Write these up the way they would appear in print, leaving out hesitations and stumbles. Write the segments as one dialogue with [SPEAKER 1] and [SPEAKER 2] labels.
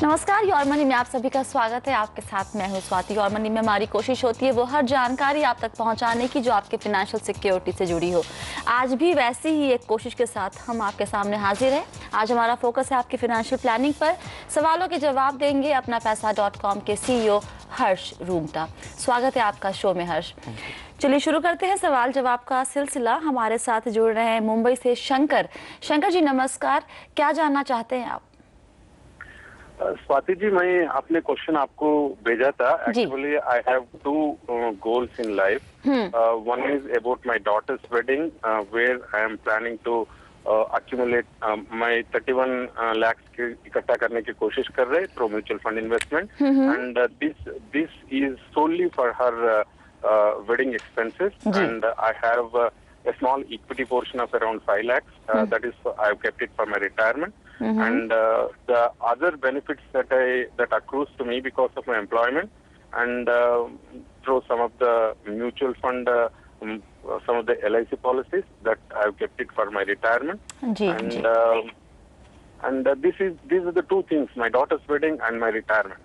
[SPEAKER 1] नमस्कार, your money में आप सभी का स्वागत है। आपके साथ मैं हूं स्वाति। योर मनी में हमारी कोशिश होती है वो हर जानकारी आप तक पहुंचाने की जो आपके फिनेंशियल सिक्योरिटी से जुड़ी हो। आज भी वैसी ही एक कोशिश के साथ हम आपके सामने हाजिर हैं। आज हमारा फोकस है आपकी फिनेंशियल प्लानिंग पर। सवालों के जवाब देंगे अपना पैसा.com के CEO हर्ष रूंगटा। स्वागत है आपका शो में हर्ष। चलिए शुरू करते हैं सवाल जवाब का सिलसिला। हमारे साथ जुड़ रहे हैं मुंबई से शंकर। शंकर जी नमस्कार, क्या जानना चाहते हैं आप?
[SPEAKER 2] स्वाति जी, मैं अपने क्वेश्चन आपको भेजा था। Actually I have two goals in life. One is about my daughter's wedding where I am planning to accumulate my 31 lakhs इकट्ठा करने की कोशिश कर रहे through mutual fund investment and this is solely for her wedding expenses and I have a small equity portion of around 5 lakhs that is I have kept it for my retirement and the other benefits that accrues to me because of my employment and through some of the mutual fund some of the LIC policies that I have kept it for my retirement and these are the two things, my daughter's wedding and my retirement.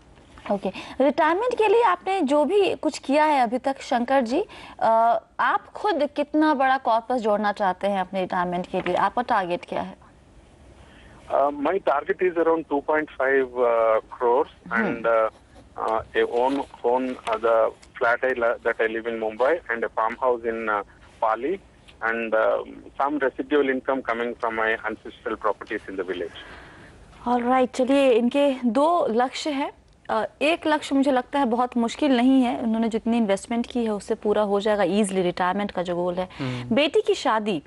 [SPEAKER 1] Okay, retirement के लिए आपने जो भी कुछ किया है अभी तक शंकर जी, आप खुद कितना बड़ा कॉर्पस जोड़ना चाहते हैं अपने रिटायरमेंट के लिए? आपका टारगेट क्या है?
[SPEAKER 2] My target is around 2.5 crores and a own the flat that I live in Mumbai and a farmhouse in Pali and some residual income coming from my ancestral properties in the village.
[SPEAKER 1] All right, चलिए इनके दो लक्ष्य हैं। एक लक्ष्य मुझे लगता है बहुत मुश्किल नहीं है, उन्होंने जितनी इन्वेस्टमेंट की है उससे पूरा हो जाएगा इजीली। रिटायरमेंट का जो गोल है, बेटी की शादी,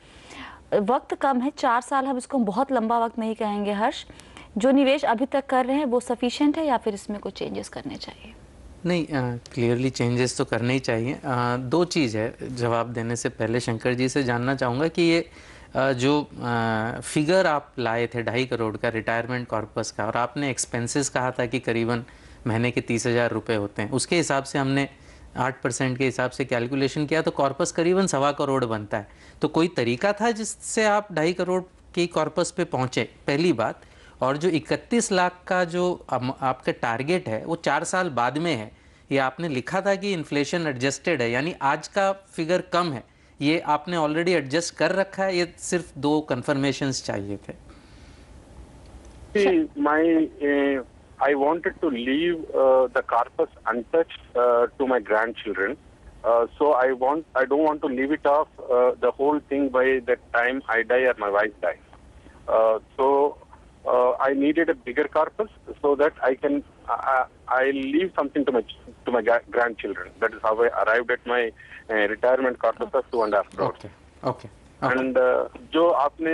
[SPEAKER 1] वक्त कम है, 4 साल, हम इसको बहुत लंबा वक्त नहीं कहेंगे। हर्ष, जो निवेश अभी तक कर रहे हैं वो सफिशिएंट है या फिर इसमें कुछ चेंजेस करने चाहिए?
[SPEAKER 3] नहीं, क्लियरली चेंजेस तो करने ही चाहिए। दो चीज़ है, जवाब देने से पहले शंकर जी से जानना चाहूँगा कि ये जो फिगर आप लाए थे 2.5 करोड़ का रिटायरमेंट कॉर्पस का, और आपने एक्सपेंसेस कहा था कि करीबन महीने के 30,000 रुपये होते हैं, उसके हिसाब से हमने 8% के हिसाब से कैलकुलेशन किया तो कॉर्पस करीबन 1.25 करोड़ बनता है। तो कोई तरीका था जिससे आप 2.5 करोड़ की कॉर्पस पे पहुँचे? पहली बात। और जो 31 लाख का जो आपका टारगेट है वो 4 साल बाद में है, ये आपने लिखा था कि इन्फ्लेशन एडजस्टेड है, यानी आज का फिगर कम है, ये आपने ऑलरेडी एडजस्ट कर रखा है? ये सिर्फ 2 कंफर्मेशंस चाहिए थे।
[SPEAKER 2] I wanted to leave the corpus untouched to my grandchildren. So I don't want to leave it off the whole thing by the time I die or my wife dies. So I needed a bigger corpus so that I leave something to my grandchildren. That is how I arrived at my retirement corpus of 2.5 crores.
[SPEAKER 3] Okay.
[SPEAKER 2] And जो आपने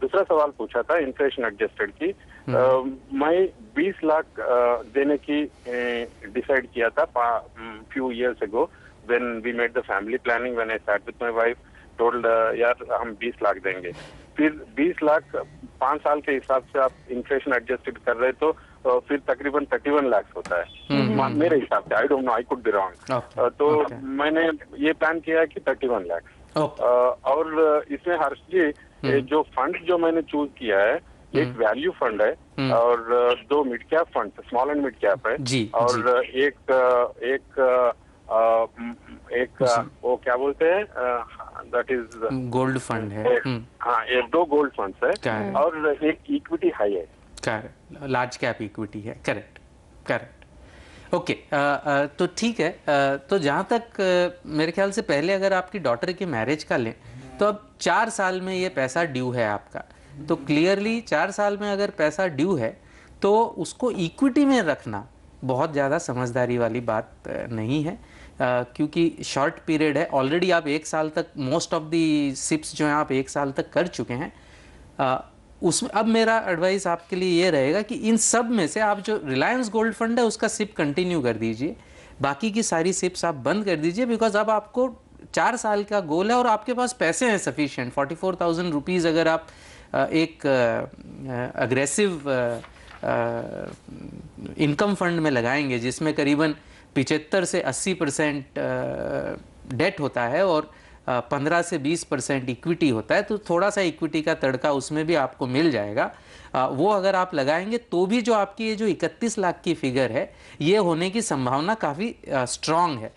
[SPEAKER 2] दूसरा सवाल पूछा था inflation adjusted की, मैं 20 लाख देने की डिसाइड किया था few years ago when we made the family planning, when I sat with my wife, told यार हम 20 लाख देंगे। फिर 20 लाख 5 साल के हिसाब से आप इन्फ्लेशन एडजस्टेड कर रहे तो फिर तकरीबन 31 लाख होता है मेरे हिसाब से। I don't know, I could be wrong. तो मैंने ये प्लान किया कि 31 लाख। और इसमें हर्ष जी जो फंड जो मैंने चूज किया है, एक वैल्यू फंड है और 2 mid cap fund, small and mid cap है और एक वो क्या बोलते हैं, दैट इज
[SPEAKER 3] गोल्ड फंड है।
[SPEAKER 2] हाँ, ये 2 गोल्ड फंड्स है और एक इक्विटी हाई है।
[SPEAKER 3] करेक्ट, लार्ज कैप इक्विटी है। करेक्ट। ओके, तो ठीक है। तो जहाँ तक मेरे ख्याल से पहले अगर आपकी डॉटर की मैरिज का लें तो अब 4 साल में ये पैसा ड्यू है आपका, तो क्लियरली 4 साल में अगर पैसा ड्यू है तो उसको इक्विटी में रखना बहुत ज़्यादा समझदारी वाली बात नहीं है, क्योंकि शॉर्ट पीरियड है। ऑलरेडी आप 1 साल तक, मोस्ट ऑफ दी सिप्स जो हैं आप 1 साल तक कर चुके हैं। उसमें अब मेरा एडवाइस आपके लिए ये रहेगा कि इन सब में से आप जो रिलायंस गोल्ड फंड है उसका सिप कंटिन्यू कर दीजिए, बाकी की सारी सिप्स आप बंद कर दीजिए, बिकॉज अब आपको 4 साल का गोल है और आपके पास पैसे हैं सफिशिएंट। 44,000 रुपीज़ अगर आप एक अग्रेसिव इनकम फंड में लगाएंगे जिसमें करीबन 75 से 80% डेट होता है और 15 से 20% इक्विटी होता है, तो थोड़ा सा इक्विटी का तड़का उसमें भी आपको मिल जाएगा। वो अगर आप लगाएंगे तो भी जो आपकी ये जो 31 लाख की फिगर है, ये होने की संभावना काफ़ी स्ट्रांग है।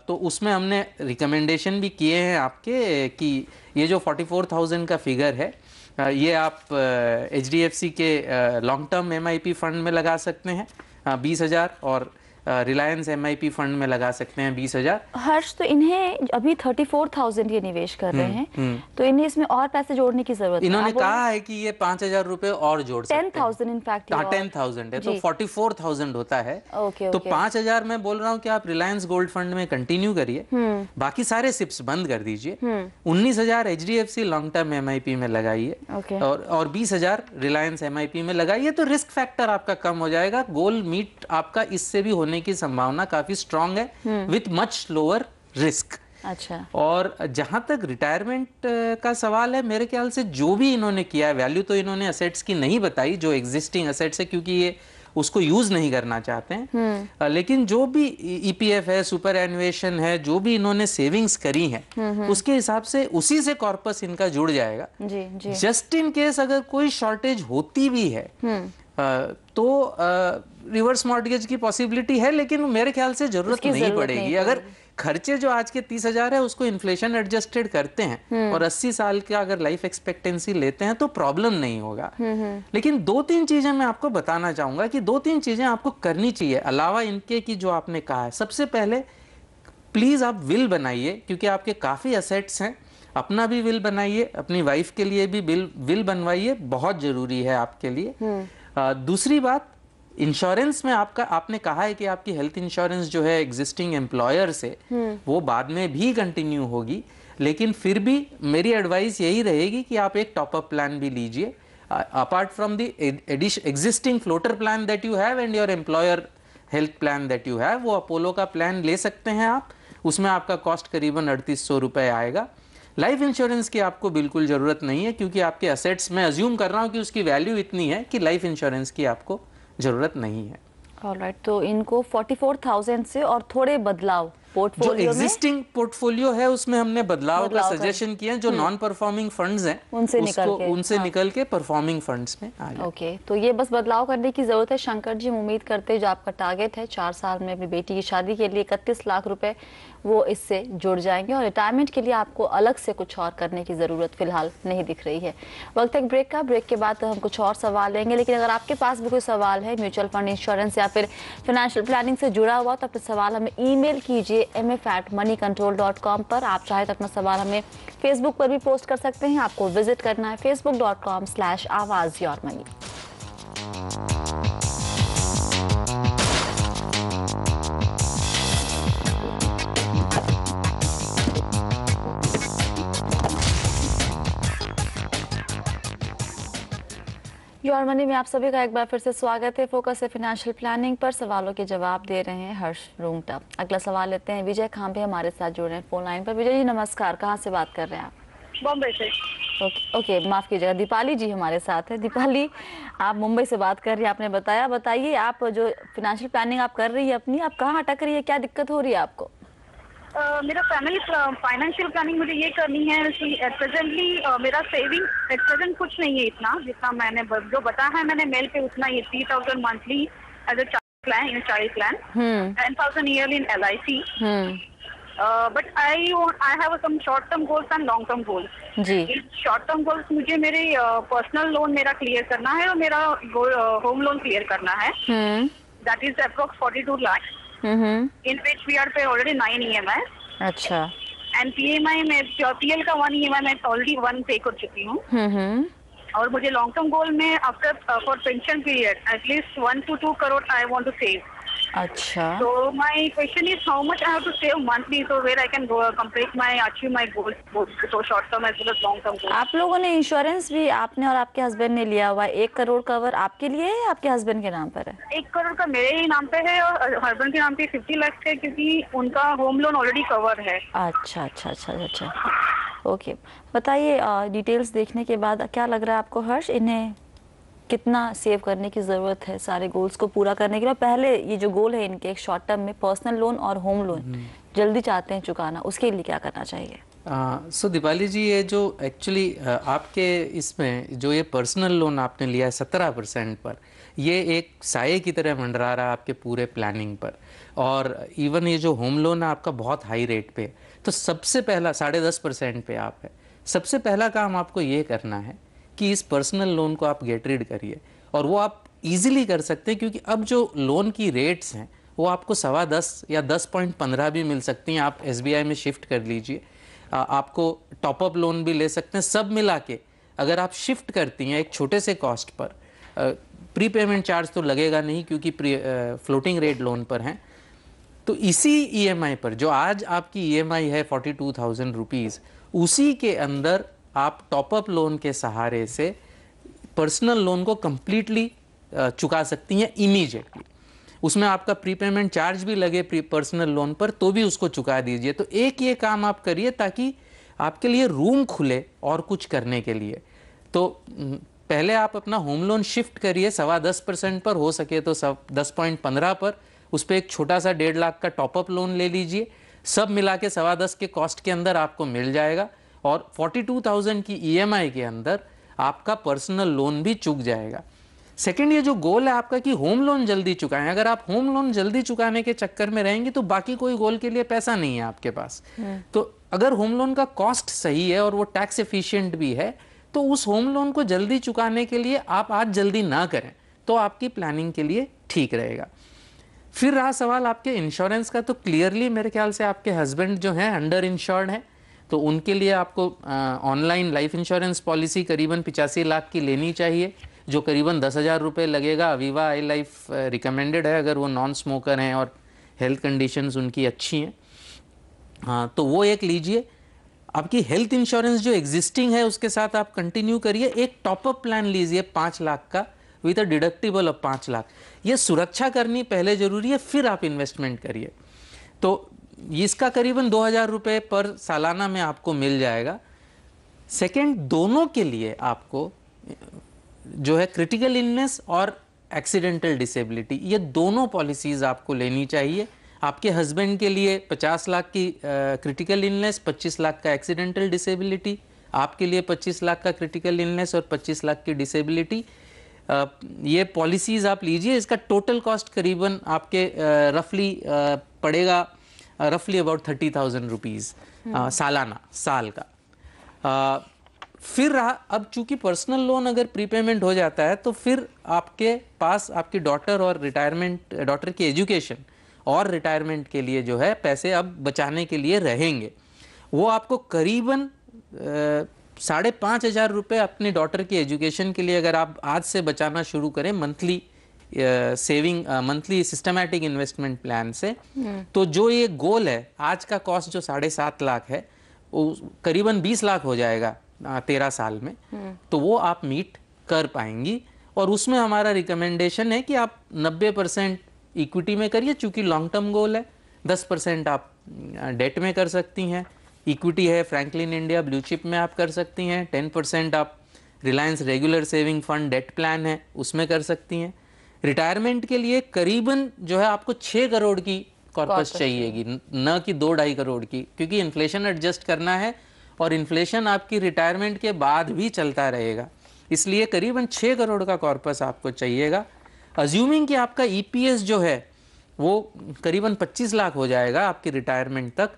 [SPEAKER 3] तो उसमें हमने रिकमेंडेशन भी किए हैं आपके कि ये जो 44,000 का फिगर है, ये आप HDFC के लॉन्ग टर्म MIP फंड में लगा सकते हैं 20,000, और रिलायंस MIP फंड में लगा सकते हैं 20,000।
[SPEAKER 1] हर्ष, तो इन्हें अभी 34,000 ये निवेश कर रहे हैं, तो इन्हें इसमें और पैसे जोड़ने की जरूरत है।
[SPEAKER 3] इन्होंने कहा है कि ये 5,000 रुपए और जोड़ सकते हैं।
[SPEAKER 1] 10,000 इनफैक्ट।
[SPEAKER 3] हाँ, 10,000 है, तो 44,000 होता है।
[SPEAKER 1] ओके,
[SPEAKER 3] तो 5,000 मैं बोल रहा हूँ कि आप रिलायंस गोल्ड फंड में कंटिन्यू करिए, बाकी सारे सिप्स बंद कर दीजिए। 19,000 HDFC लॉन्ग टर्म MIP में लगाइए, और 20,000 रिलायंस MIP में लगाइए, तो रिस्क फैक्टर आपका कम हो जाएगा। गोल मीट आपका इससे भी होने की संभावना काफी स्ट्रांग है, विथ मच लोअर रिस्क।
[SPEAKER 1] अच्छा।
[SPEAKER 3] और जहां तक रिटायरमेंट का सवाल है, मेरे ख्याल से जो भी इन्होंने किया है, वैल्यू तो इन्होंने असेट्स की नहीं बताई, जो एग्जिस्टिंग असेट्स है, क्योंकि ये उसको यूज नहीं करना चाहते हैं। लेकिन जो भी EPF है, सुपर एनुएशन है, जो भी इन्होंने सेविंग्स करी हैं, उसके हिसाब से उसी से कॉर्पस इनका जुड़ जाएगा।
[SPEAKER 1] जी।
[SPEAKER 3] जस्ट इन केस अगर कोई शॉर्टेज होती भी है तो रिवर्स मॉर्टगेज की पॉसिबिलिटी है, लेकिन मेरे ख्याल से जरूरत नहीं पड़ेगी। अगर खर्चे जो आज के 30,000 है उसको इन्फ्लेशन एडजस्टेड करते हैं और 80 साल का अगर लाइफ एक्सपेक्टेंसी लेते हैं तो प्रॉब्लम नहीं होगा। लेकिन 2-3 चीजें मैं आपको बताना चाहूंगा कि 2-3 चीजें आपको करनी चाहिए अलावा इनके की जो आपने कहा है। सबसे पहले प्लीज आप विल बनाइए, क्योंकि आपके काफी असेट्स हैं। अपना भी विल बनाइए, अपनी वाइफ के लिए भी विल बनवाइए, बहुत जरूरी है आपके लिए। दूसरी बात, इंश्योरेंस में आपने कहा है कि आपकी हेल्थ इंश्योरेंस जो है एग्जिस्टिंग एम्प्लॉयर से वो बाद में भी कंटिन्यू होगी, लेकिन फिर भी मेरी एडवाइस यही रहेगी कि आप एक टॉप अप प्लान भी लीजिए apart from the existing floater plan that you have and your employer health plan that you have. वो अपोलो का प्लान ले सकते हैं आप, उसमें आपका कॉस्ट करीबन 3800 रुपए आएगा। लाइफ इंश्योरेंस की आपको बिल्कुल जरूरत नहीं है, क्योंकि आपके असेट्स, मैं अज्यूम कर रहा हूं कि उसकी वैल्यू इतनी है कि लाइफ इंश्योरेंस की आपको जरूरत नहीं है।
[SPEAKER 1] ऑलराइट, तो इनको 44,000 से और थोड़े बदलाव पोर्टफोलियो
[SPEAKER 3] जो एग्जिस्टिंग पोर्टफोलियो है उसमें हमने बदलाव का सजेशन किया है। जो नॉन परफॉर्मिंग फंड्स हैं उनसे निकल के परफॉर्मिंग फंड्स में आ जाए।
[SPEAKER 1] ओके, तो ये बस बदलाव करने की जरूरत है। शंकर जी, हम उम्मीद करते हैं जो आपका टारगेट है 4 साल में अपनी बेटी की शादी के लिए 31 लाख रुपए, वो इससे जुड़ जाएंगे और रिटायरमेंट के लिए आपको अलग से कुछ और करने की जरूरत फिलहाल नहीं दिख रही है। वक्त एक ब्रेक का, ब्रेक के बाद हम कुछ और सवाल लेंगे, लेकिन अगर आपके पास भी कोई सवाल है म्यूचुअल फंड, इंश्योरेंस या फिर फाइनेंशियल प्लानिंग से जुड़ा हुआ, तो अपने सवाल हमें ईमेल कीजिए mf@moneycontrol.com पर। आप चाहे तो अपना सवाल हमें फेसबुक पर भी पोस्ट कर सकते हैं। आपको विजिट करना है facebook.com/आवाज-योर-मनी। योर मनी में आप सभी का एक बार फिर से स्वागत है। फोकस है फाइनेंशियल प्लानिंग पर। सवालों के जवाब दे रहे हैं हर्ष रूंगटा। अगला सवाल लेते हैं, विजय खांबे हमारे साथ जुड़ रहे हैं फोन लाइन पर। विजय जी नमस्कार, कहाँ से बात कर रहे हैं आप?
[SPEAKER 4] बॉम्बे से।
[SPEAKER 1] ओके, माफ कीजिएगा, दीपाली जी हमारे साथ है। दीपाली, आप मुंबई से बात कर रही है, आपने बताया। बताइए, आप जो फाइनेंशियल प्लानिंग आप कर रही है अपनी, आप कहाँ अटक रही है, क्या दिक्कत हो रही है आपको?
[SPEAKER 4] मेरा फैमिली फाइनेंशियल प्लानिंग मुझे ये करनी है कि प्रेजेंटली मेरा सेविंग एट प्रेजेंट कुछ नहीं है इतना, जितना मैंने जो बताया है मैंने मेल पे, उतना ही 3,000 monthly as a child plan, 10,000 yearly in LIC। But I have some short term goals and long term goals.
[SPEAKER 1] जी,
[SPEAKER 4] शॉर्ट टर्म गोल्स मुझे मेरे पर्सनल लोन मेरा क्लियर करना है और मेरा होम लोन क्लियर करना है। That is approx 42 lakh, in which we are pay already 9 EMI।
[SPEAKER 1] अच्छा।
[SPEAKER 4] and PMI में PL का 1 EMI मैं ऑलरेडी 1 पे कर चुकी हूँ। और मुझे लॉन्ग टर्म गोल में after for pension period at least 1 to 2 crore I want to save.
[SPEAKER 1] अच्छा।
[SPEAKER 4] So my question is how much I have to save monthly so where I can go complete my achieve my goals both so short term as well as long term goals।
[SPEAKER 1] आप लोगों ने insurance भी आपने और आपके husband ने लिया हुआ है। 1 करोड़ कवर आपके लिए है या आपके हस्बैंड के नाम पर है?
[SPEAKER 4] 1 करोड़ का मेरे ही नाम पे है और हस्बैंड के नाम पे 50 लाख है, क्योंकि उनका होम लोन ऑलरेडी कवर है।
[SPEAKER 1] अच्छा। ओके, बताइए, डिटेल्स देखने के बाद क्या लग रहा है आपको हर्ष, इन्हें कितना सेव करने की ज़रूरत है सारे गोल्स को पूरा करने के लिए? पहले ये जो गोल है इनके एक शॉर्ट टर्म में पर्सनल लोन और होम लोन जल्दी चाहते हैं चुकाना, उसके लिए क्या करना चाहिए?
[SPEAKER 3] सो दीपाली जी, ये जो एक्चुअली आपके इसमें जो ये पर्सनल लोन आपने लिया है 17% पर, ये एक साये की तरह मंडरा रहा है आपके पूरे प्लानिंग पर। और इवन ये जो होम लोन है आपका बहुत हाई रेट पे है। तो सबसे पहला 10.5% पे आप है। सबसे पहला काम आपको ये करना है कि इस पर्सनल लोन को आप गेट रीड करिए, और वो आप इजीली कर सकते हैं क्योंकि अब जो लोन की रेट्स हैं वो आपको 10.25 या 10.15 भी मिल सकती हैं। आप SBI में शिफ्ट कर लीजिए, आपको टॉपअप लोन भी ले सकते हैं। सब मिला के अगर आप शिफ्ट करती हैं एक छोटे से cost per, pre payment charge तो लगेगा नहीं क्योंकि फ्लोटिंग रेट लोन पर हैं, तो इसी EMI पर जो आज आपकी EMI है 42,000 रुपीज़, उसी के अंदर आप टॉपअप लोन के सहारे से पर्सनल लोन को कंप्लीटली चुका सकती हैं इमीडिएटली। उसमें आपका प्रीपेमेंट चार्ज भी लगे पर्सनल लोन पर तो भी उसको चुका दीजिए। तो एक ये काम आप करिए ताकि आपके लिए रूम खुले और कुछ करने के लिए। तो पहले आप अपना होम लोन शिफ्ट करिए 10.25% पर, हो सके तो 10.15 पर, उस पर एक छोटा सा 1.5 लाख का टॉपअप लोन ले लीजिए। सब मिला के 10.25 के कॉस्ट के अंदर आपको मिल जाएगा, और 42,000 की EMI के अंदर आपका पर्सनल लोन भी चुक जाएगा। सेकंड, ये जो गोल है आपका कि होम लोन जल्दी चुकाएं, अगर आप होम लोन जल्दी चुकाने के चक्कर में रहेंगे तो बाकी कोई गोल के लिए पैसा नहीं है आपके पास। तो अगर होम लोन का कॉस्ट सही है और वो टैक्स एफिशिएंट भी है, तो उस होम लोन को जल्दी चुकाने के लिए आप आज जल्दी ना करें तो आपकी प्लानिंग के लिए ठीक रहेगा। फिर रहा सवाल आपके इंश्योरेंस का, तो क्लियरली मेरे ख्याल से आपके हस्बैंड जो हैं अंडर इंश्योर्ड हैं, तो उनके लिए आपको ऑनलाइन लाइफ इंश्योरेंस पॉलिसी करीबन 85 लाख की लेनी चाहिए, जो करीबन 10,000 रुपये लगेगा। अवीवा आई लाइफ रिकमेंडेड है अगर वो नॉन स्मोकर हैं और हेल्थ कंडीशंस उनकी अच्छी हैं। हाँ, तो वो एक लीजिए। आपकी हेल्थ इंश्योरेंस जो एग्जिस्टिंग है उसके साथ आप कंटिन्यू करिए। एक टॉपअप प्लान लीजिए 5 लाख का with a deductible of 5 lakh. ये सुरक्षा करनी पहले ज़रूरी है, फिर आप इन्वेस्टमेंट करिए। तो इसका करीबन 2,000 रुपये पर सालाना में आपको मिल जाएगा। सेकेंड, दोनों के लिए आपको जो है क्रिटिकल इलनेस और एक्सीडेंटल डिसेबिलिटी, ये दोनों पॉलिसीज़ आपको लेनी चाहिए। आपके हस्बैंड के लिए 50 लाख की क्रिटिकल इलनेस, 25 लाख का एक्सीडेंटल डिसेबिलिटी, आपके लिए 25 लाख का क्रिटिकल इलनेस और 25 लाख की डिसेबिलिटी। ये पॉलिसीज़ आप लीजिए। इसका टोटल कॉस्ट करीबन आपके रफली पड़ेगा रफली अबाउट 30,000 रुपीज़ सालाना, साल का। फिर रहा, अब चूंकि पर्सनल लोन अगर प्रीपेमेंट हो जाता है तो फिर आपके पास आपकी डॉटर और रिटायरमेंट, डॉटर की एजुकेशन और रिटायरमेंट के लिए जो है पैसे अब बचाने के लिए रहेंगे। वो आपको करीबन 5,500 रुपये अपनी डॉटर की एजुकेशन के लिए अगर आप आज से बचाना शुरू करें monthly saving, monthly systematic investment plan से, तो जो ये गोल है आज का कॉस्ट जो 7.5 लाख है वो करीबन 20 लाख हो जाएगा 13 साल में। तो वो आप मीट कर पाएंगी। और उसमें हमारा रिकमेंडेशन है कि आप 90% इक्विटी में करिए, चूंकि लॉन्ग टर्म गोल है। 10% आप डेट में कर सकती हैं। इक्विटी है फ्रैंकलिन इंडिया ब्लू चिप में आप कर सकती हैं। 10% आप Reliance regular saving fund debt plan है उसमें कर सकती हैं। रिटायरमेंट के लिए करीबन जो है आपको 6 करोड़ की कॉर्पस चाहिएगी, न कि 2-2.5 करोड़ की, क्योंकि इन्फ्लेशन एडजस्ट करना है और इन्फ्लेशन आपकी रिटायरमेंट के बाद भी चलता रहेगा। इसलिए करीबन 6 करोड़ का कॉर्पस आपको चाहिएगा। अज्यूमिंग कि आपका EPS जो है वो करीबन 25 लाख हो जाएगा आपकी रिटायरमेंट तक,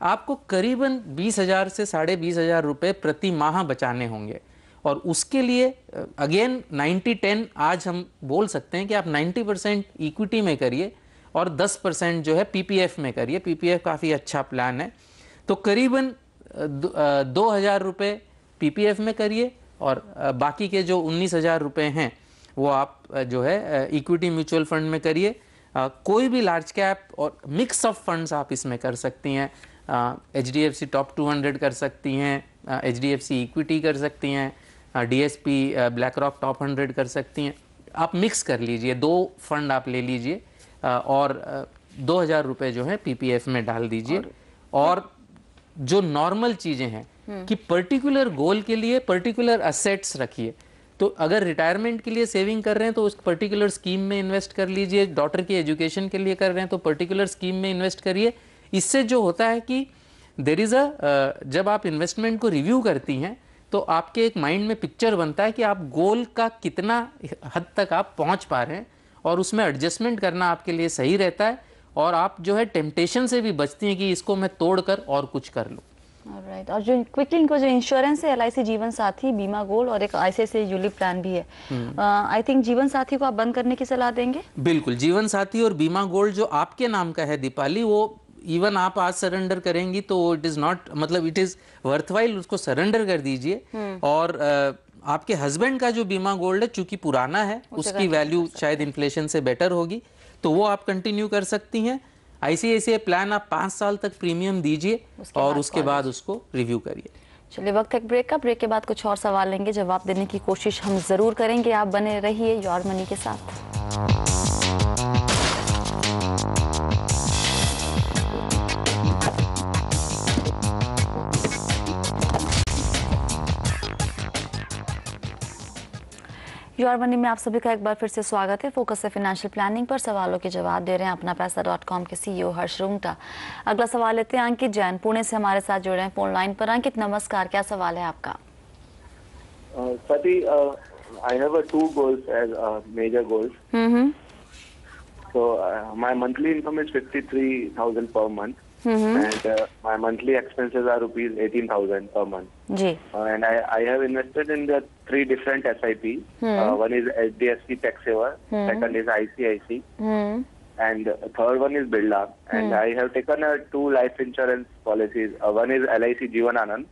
[SPEAKER 3] आपको करीबन 20,000 से 20,500 रुपये प्रति माह बचाने होंगे। और उसके लिए अगेन 90-10 आज हम बोल सकते हैं कि आप 90% इक्विटी में करिए और 10% जो है PPF में करिए। PPF काफ़ी अच्छा प्लान है। तो करीबन 2,000 रुपये PPF में करिए और बाकी के जो 19,000 रुपये हैं वो आप जो है इक्विटी म्यूचुअल फंड में करिए। कोई भी लार्ज कैप और मिक्स ऑफ फंड्स आप इसमें कर सकती हैं। HDFC टॉप 200 कर सकती हैं, HDFC इक्विटी कर सकती हैं, DSP ब्लैक रॉक टॉप 100 कर सकती हैं। आप मिक्स कर लीजिए, 2 फंड आप ले लीजिए और 2,000 रुपये जो है PPF में डाल दीजिए। और जो नॉर्मल चीज़ें हैं कि पर्टिकुलर गोल के लिए पर्टिकुलर असेट्स रखिए। तो अगर रिटायरमेंट के लिए सेविंग कर रहे हैं तो उस पर्टिकुलर स्कीम में इन्वेस्ट कर लीजिए। डॉटर की एजुकेशन के लिए कर रहे हैं तो पर्टिकुलर स्कीम में इन्वेस्ट करिए। इससे जो होता है कि देयर इज़ जब आप इन्वेस्टमेंट को रिव्यू करती हैं तो आपके एक माइंड में पिक्चर बनता है कि आप गोल का कितना हद तक आप पहुंच पा रहे हैं, और उसमें एडजस्टमेंट करना आपके लिए सही रहता है, और आप जो है टेम्पटेशन से भी बचती हैं कि इसको मैं तोड़कर और कुछ कर लूँ।
[SPEAKER 1] राइट। और जो क्विकली इनको जो इंश्योरेंस है, LIC जीवन साथी, बीमा गोल्ड और एक ICICI यूलिप प्लान भी है, आई थिंक जीवन साथी को आप बंद करने की सलाह देंगे?
[SPEAKER 3] बिल्कुल, जीवन साथी और बीमा गोल्ड जो आपके नाम का है दीपाली, वो इवन आप आज सरेंडर करेंगी तो इट इज़ नॉट, मतलब इट इज़ वर्थवाइल, उसको सरेंडर कर दीजिए। और आपके हस्बैंड का जो बीमा गोल्ड है चूंकि पुराना है, उसकी वैल्यू शायद इन्फ्लेशन से बेटर होगी, तो वो आप कंटिन्यू कर सकती हैं। ICICI प्लान आप 5 साल तक प्रीमियम दीजिए और उसके बाद उसको रिव्यू करिए।
[SPEAKER 1] चलिए, वक्त है ब्रेक का। ब्रेक के बाद कुछ और सवाल लेंगे, जवाब देने की कोशिश हम जरूर करेंगे। आप बने रहिए योर मनी के साथ। योर मनी में आप सभी का एक बार फिर से स्वागत है। फोकस है फाइनेंशियल प्लानिंग पर। सवालों के जवाब दे रहे हैं अपना पैसा.com के CEO हर्ष रुंगटा। अगला सवाल लेते हैं अंकित जैन, पुणे से हमारे साथ जुड़े हैं फोन लाइन पर। अंकित नमस्कार, क्या सवाल है आपका?
[SPEAKER 5] Swati, I have 2 goals as major goals. So my monthly income is 53,000 per month, and my monthly expenses are rupees 18,000 per month.
[SPEAKER 1] जी।
[SPEAKER 5] And I have invested in the 3 different SIP. One is HDFC Tax Saver, second is ICICI, and third one is Birla. And I have taken 2 life insurance policies. One is LIC Jeevan Anand,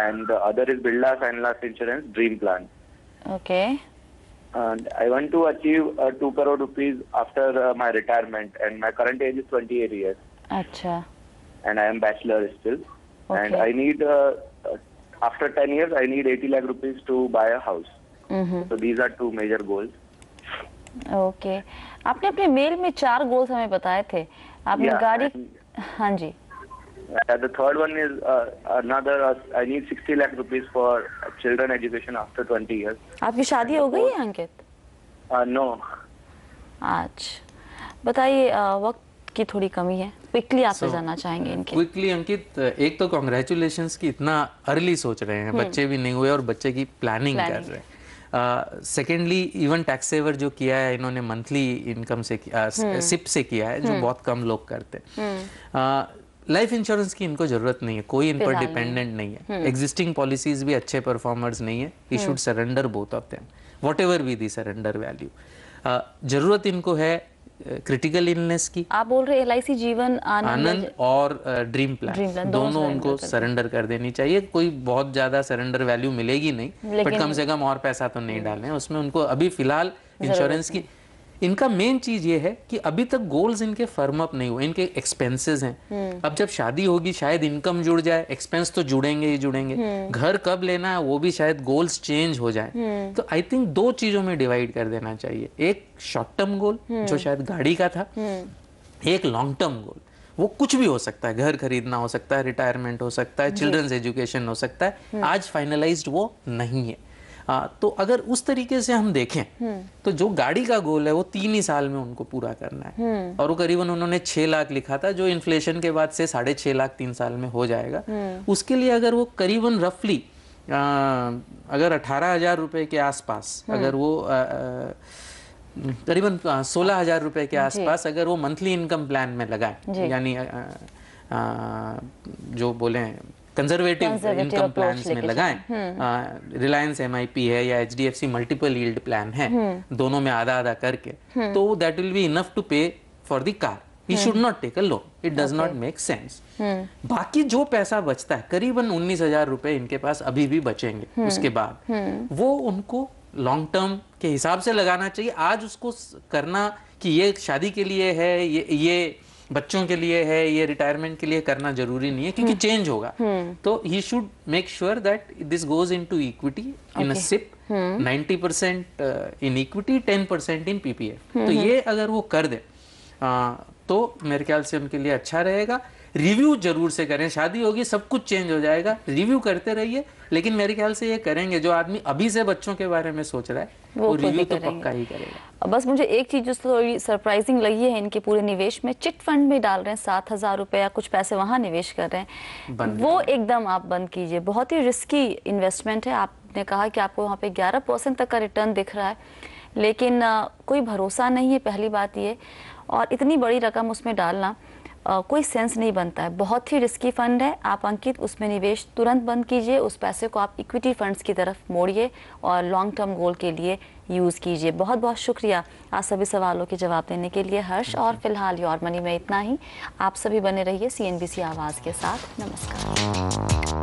[SPEAKER 5] and the other is Birla Sun Life Insurance Dream Plan.
[SPEAKER 1] Okay.
[SPEAKER 5] And I want to achieve 2 crore rupees after my retirement, and my current age is 28 years.
[SPEAKER 1] अच्छा।
[SPEAKER 5] And I am bachelor still.
[SPEAKER 1] Okay.
[SPEAKER 5] And I need, after 10 years, I need 80 lakh rupees to buy a house. So these are 2 major goals.
[SPEAKER 1] Okay. आपने अपने mail में 4 goals हमें बताए थे। आपने
[SPEAKER 5] Yeah,
[SPEAKER 1] गाड़ी,
[SPEAKER 5] and-
[SPEAKER 1] हाँ जी।
[SPEAKER 5] The third one is another, I need 60 lakh rupees for children education after 20 years.
[SPEAKER 1] आपकी शादी हो गई है अंकित?
[SPEAKER 5] No.
[SPEAKER 1] आज बताइए, वक्त की थोड़ी कमी है, क्विकली आपसे जानना चाहेंगे इनके।
[SPEAKER 3] क्विकली अंकित, एक तो कॉन्ग्रेचुलेशंस की इतना अर्ली सोच रहे हैं, बच्चे भी नहीं हुए और बच्चे की प्लानिंग कर रहे हैं। सेकेंडली, इवन टैक्स सेवर जो किया है इन्होंने मंथली इनकम से सिप से किया है, जो बहुत कम लोग करते हैं। लाइफ इंश्योरेंस की इनको जरूरत नहीं है, कोई इन पर डिपेंडेंट नहीं है। एग्जिस्टिंग पॉलिसीज भी अच्छे परफॉर्मर्स नहीं है। He should surrender both of them, what ever be the surrender value. जरूरत इनको है क्रिटिकल इलनेस की।
[SPEAKER 1] आप बोल रहे LIC जीवन
[SPEAKER 3] आनंद और ड्रीम प्लान दोनों उनको सरेंडर कर देनी चाहिए। कोई बहुत ज्यादा सरेंडर वैल्यू मिलेगी नहीं, बट कम से कम और पैसा तो नहीं डालना है उसमें उनको अभी फिलहाल इंश्योरेंस की। इनका मेन चीज ये है कि अभी तक गोल्स इनके फर्म अप नहीं हुए, इनके एक्सपेंसेस हैं। अब जब शादी होगी शायद इनकम जुड़ जाए, एक्सपेंस तो जुड़ेंगे ही जुड़ेंगे। घर कब लेना है वो भी शायद गोल्स चेंज हो जाए। तो आई थिंक 2 चीजों में डिवाइड कर देना चाहिए, एक शॉर्ट टर्म गोल जो शायद गाड़ी का था, एक लॉन्ग टर्म गोल। वो कुछ भी हो सकता है, घर खरीदना हो सकता है, रिटायरमेंट हो सकता है, चिल्ड्रंस एजुकेशन हो सकता है। आज फाइनलाइज्ड वो नहीं है। तो अगर उस तरीके से हम देखें तो जो गाड़ी का गोल है वो 3 ही साल में उनको पूरा करना है, और वो करीबन उन्होंने 6 लाख लिखा था, जो इन्फ्लेशन के बाद से 6.5 लाख 3 साल में हो जाएगा। उसके लिए अगर वो करीबन रफली अगर 18,000 रुपए के आसपास, अगर वो करीबन 16,000 रुपए के आसपास अगर वो मंथली इनकम प्लान में लगाए, यानी जो बोले कंजर्वेटिव इनकम प्लान्स में लगाएं, रिलायंस MIP है या HDFC मल्टीपल यील्ड प्लान है, दोनों में आधा आधा करके, तो that will be enough to pay for the car. He should not take a loan. It does not make sense. बाकी जो पैसा बचता है, करीबन 19,000 रुपए इनके पास अभी भी बचेंगे उसके बाद, वो उनको लॉन्ग टर्म के हिसाब से लगाना चाहिए। आज उसको करना कि ये शादी के लिए है, ये बच्चों के लिए है, ये रिटायरमेंट के लिए करना जरूरी नहीं है, क्योंकि चेंज होगा। तो he should make sure that this goes into equity in a SIP, 90% in equity, 10% in PPF। तो ये अगर वो कर दे तो मेरे ख्याल से उनके लिए अच्छा रहेगा। रिव्यू जरूर से करें। शादी होगी सब कुछ चेंज हो जाएगा, रिव्यू करते रहिए। लेकिन मेरे ख्याल से ये करेंगे, जो आदमी अभी से बच्चों के बारे में सोच रहा है वो रिव्यू तो पक्का ही करेगा।
[SPEAKER 1] बस मुझे एक चीज जो थोड़ी सरप्राइजिंग लगी है इनके पूरे निवेश में, चिट फंड में डाल रहे हैं 7,000 रुपए या कुछ पैसे वहां निवेश कर रहे हैं, वो एकदम आप बंद कीजिए। बहुत ही रिस्की इन्वेस्टमेंट है। आपने कहा कि आपको वहाँ पे 11% तक का रिटर्न दिख रहा है, लेकिन कोई भरोसा नहीं है, पहली बात ये। और इतनी बड़ी रकम उसमें डालना कोई सेंस नहीं बनता है, बहुत ही रिस्की फंड है। आप अंकित उसमें निवेश तुरंत बंद कीजिए, उस पैसे को आप इक्विटी फंड्स की तरफ मोड़िए और लॉन्ग टर्म गोल के लिए यूज़ कीजिए। बहुत बहुत शुक्रिया आज सभी सवालों के जवाब देने के लिए हर्ष। और फिलहाल योर मनी में इतना ही। आप सभी बने रहिए CNBC आवाज़ के साथ। नमस्कार।